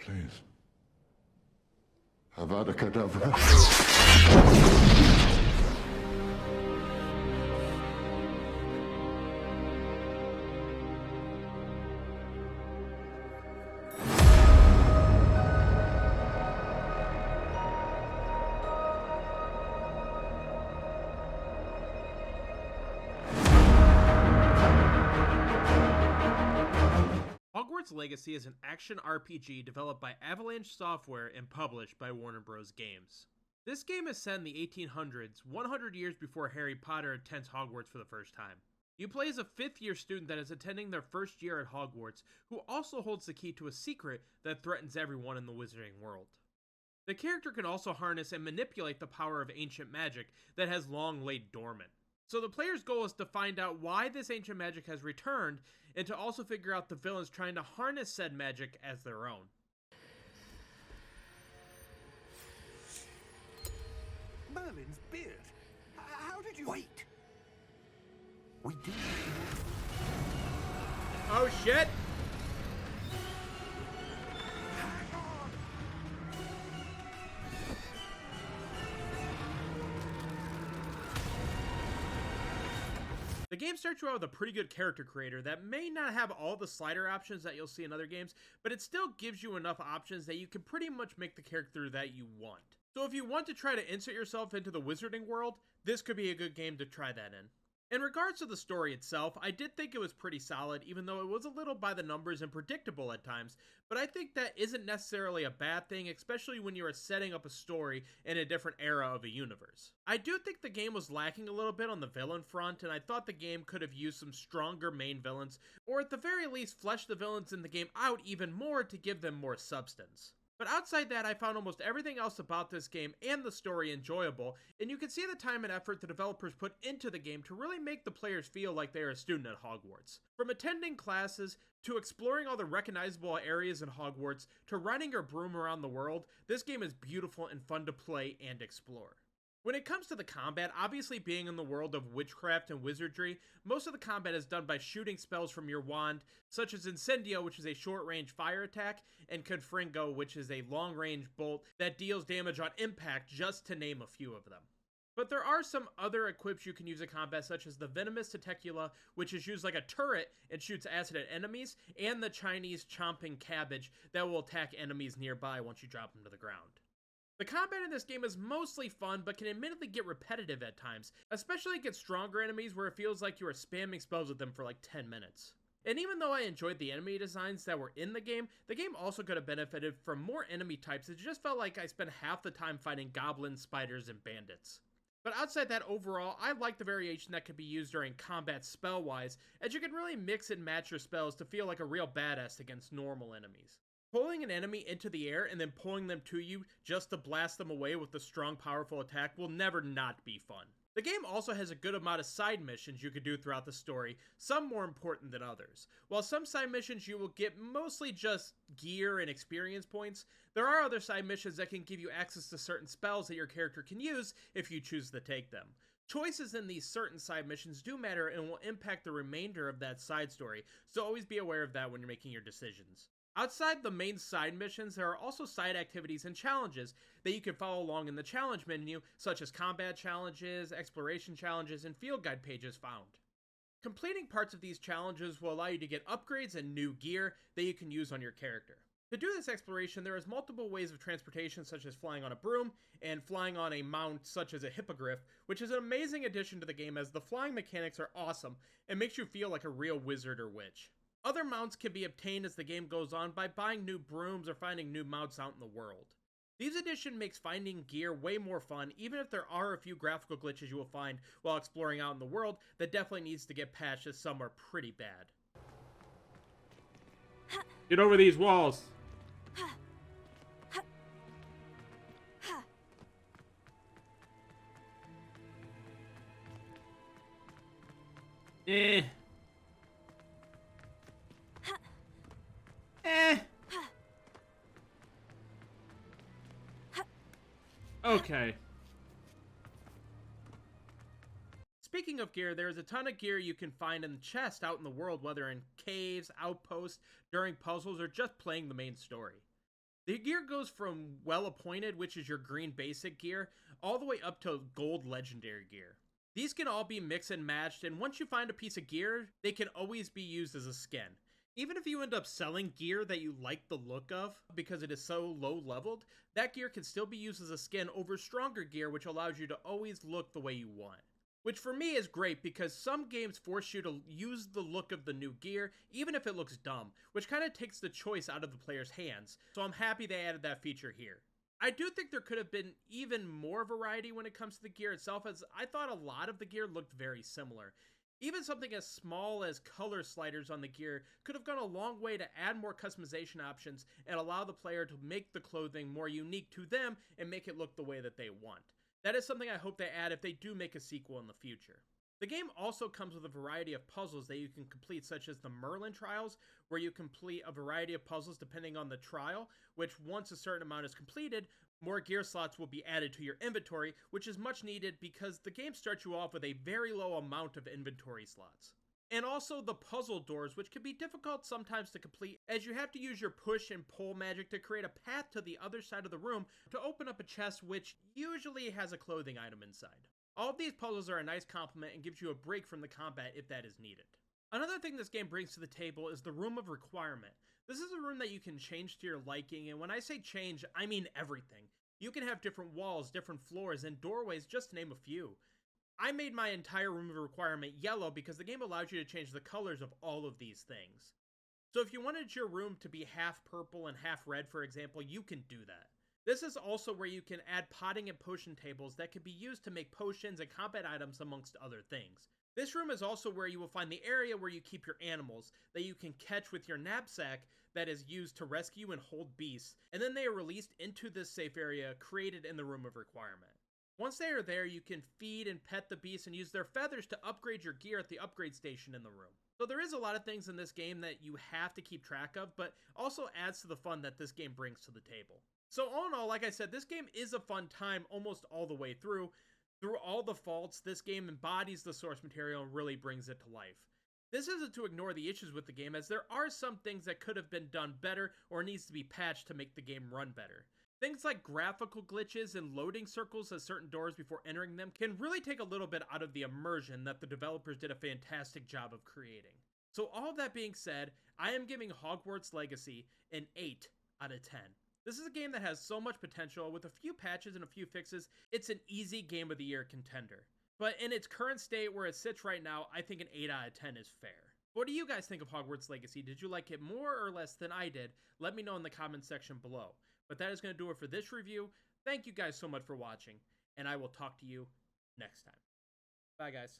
Please. Avada Kedavra. Hogwarts Legacy is an action RPG developed by Avalanche Software and published by Warner Bros. Games. This game is set in the 1800s, 100 years before Harry Potter attends Hogwarts for the first time. You play as a 5th-year student that is attending their first year at Hogwarts, who also holds the key to a secret that threatens everyone in the wizarding world. The character can also harness and manipulate the power of ancient magic that has long laid dormant. So the player's goal is to find out why this ancient magic has returned, and to also figure out the villains trying to harness said magic as their own. Merlin's beard? How did you... Wait! We did... Oh shit! The game starts you out with a pretty good character creator that may not have all the slider options that you'll see in other games, but it still gives you enough options that you can pretty much make the character that you want. So if you want to try to insert yourself into the wizarding world, this could be a good game to try that in. In regards to the story itself, I did think it was pretty solid, even though it was a little by the numbers and predictable at times, but I think that isn't necessarily a bad thing, especially when you are setting up a story in a different era of a universe. I do think the game was lacking a little bit on the villain front, and I thought the game could have used some stronger main villains, or at the very least flesh the villains in the game out even more to give them more substance. But outside that, I found almost everything else about this game and the story enjoyable, and you can see the time and effort the developers put into the game to really make the players feel like they are a student at Hogwarts. From attending classes, to exploring all the recognizable areas in Hogwarts, to riding your broom around the world, this game is beautiful and fun to play and explore. When it comes to the combat, obviously being in the world of witchcraft and wizardry, most of the combat is done by shooting spells from your wand, such as Incendio, which is a short-range fire attack, and Confringo, which is a long-range bolt that deals damage on impact, just to name a few of them. But there are some other equips you can use in combat, such as the Venomous Tentacula, which is used like a turret and shoots acid at enemies, and the Chinese Chomping Cabbage that will attack enemies nearby once you drop them to the ground. The combat in this game is mostly fun, but can admittedly get repetitive at times, especially against stronger enemies where it feels like you are spamming spells with them for like 10 minutes. And even though I enjoyed the enemy designs that were in the game also could have benefited from more enemy types. It just felt like I spent half the time fighting goblins, spiders, and bandits. But outside that, overall, I like the variation that could be used during combat spell-wise, as you can really mix and match your spells to feel like a real badass against normal enemies. Pulling an enemy into the air and then pulling them to you just to blast them away with a strong, powerful attack will never not be fun. The game also has a good amount of side missions you could do throughout the story, some more important than others. While some side missions you will get mostly just gear and experience points, there are other side missions that can give you access to certain spells that your character can use if you choose to take them. Choices in these certain side missions do matter and will impact the remainder of that side story, so always be aware of that when you're making your decisions. Outside the main side missions, there are also side activities and challenges that you can follow along in the challenge menu, such as combat challenges, exploration challenges, and field guide pages found. Completing parts of these challenges will allow you to get upgrades and new gear that you can use on your character. To do this exploration, there is multiple ways of transportation, such as flying on a broom and flying on a mount such as a hippogriff, which is an amazing addition to the game as the flying mechanics are awesome and makes you feel like a real wizard or witch. Other mounts can be obtained as the game goes on by buying new brooms or finding new mounts out in the world. These addition makes finding gear way more fun, even if there are a few graphical glitches you will find while exploring out in the world that definitely needs to get patched, as some are pretty bad. Get over these walls! Eh. Okay. Speaking of gear, there's a ton of gear you can find in the chest out in the world, whether in caves, outposts, during puzzles, or just playing the main story. The gear goes from well appointed, which is your green basic gear, all the way up to gold legendary gear. These can all be mixed and matched, and once you find a piece of gear, they can always be used as a skin. Even if you end up selling gear that you like the look of because it is so low leveled, that gear can still be used as a skin over stronger gear, which allows you to always look the way you want. Which for me is great because some games force you to use the look of the new gear, even if it looks dumb, which kind of takes the choice out of the player's hands, so I'm happy they added that feature here. I do think there could have been even more variety when it comes to the gear itself, as I thought a lot of the gear looked very similar. Even something as small as color sliders on the gear could have gone a long way to add more customization options and allow the player to make the clothing more unique to them and make it look the way that they want. That is something I hope they add if they do make a sequel in the future. The game also comes with a variety of puzzles that you can complete, such as the Merlin trials, where you complete a variety of puzzles depending on the trial, which once a certain amount is completed, more gear slots will be added to your inventory, which is much needed because the game starts you off with a very low amount of inventory slots. And also the puzzle doors, which can be difficult sometimes to complete, as you have to use your push and pull magic to create a path to the other side of the room to open up a chest, which usually has a clothing item inside. All of these puzzles are a nice complement and gives you a break from the combat if that is needed. Another thing this game brings to the table is the Room of Requirement. This is a room that you can change to your liking, and when I say change, I mean everything. You can have different walls, different floors, and doorways, just to name a few. I made my entire Room of Requirement yellow because the game allows you to change the colors of all of these things. So if you wanted your room to be half purple and half red, for example, you can do that. This is also where you can add potting and potion tables that can be used to make potions and combat items amongst other things. This room is also where you will find the area where you keep your animals that you can catch with your knapsack that is used to rescue and hold beasts, and then they are released into this safe area created in the Room of Requirement. Once they are there, you can feed and pet the beasts and use their feathers to upgrade your gear at the upgrade station in the room. So there is a lot of things in this game that you have to keep track of, but also adds to the fun that this game brings to the table. So all in all, like I said, this game is a fun time almost all the way through. Through all the faults, this game embodies the source material and really brings it to life. This isn't to ignore the issues with the game, as there are some things that could have been done better or needs to be patched to make the game run better. Things like graphical glitches and loading circles at certain doors before entering them can really take a little bit out of the immersion that the developers did a fantastic job of creating. So all of that being said, I am giving Hogwarts Legacy an 8 out of 10. This is a game that has so much potential. With a few patches and a few fixes, it's an easy Game of the Year contender. But in its current state where it sits right now, I think an 8 out of 10 is fair. What do you guys think of Hogwarts Legacy? Did you like it more or less than I did? Let me know in the comment section below. But that is going to do it for this review. Thank you guys so much for watching, and I will talk to you next time. Bye, guys.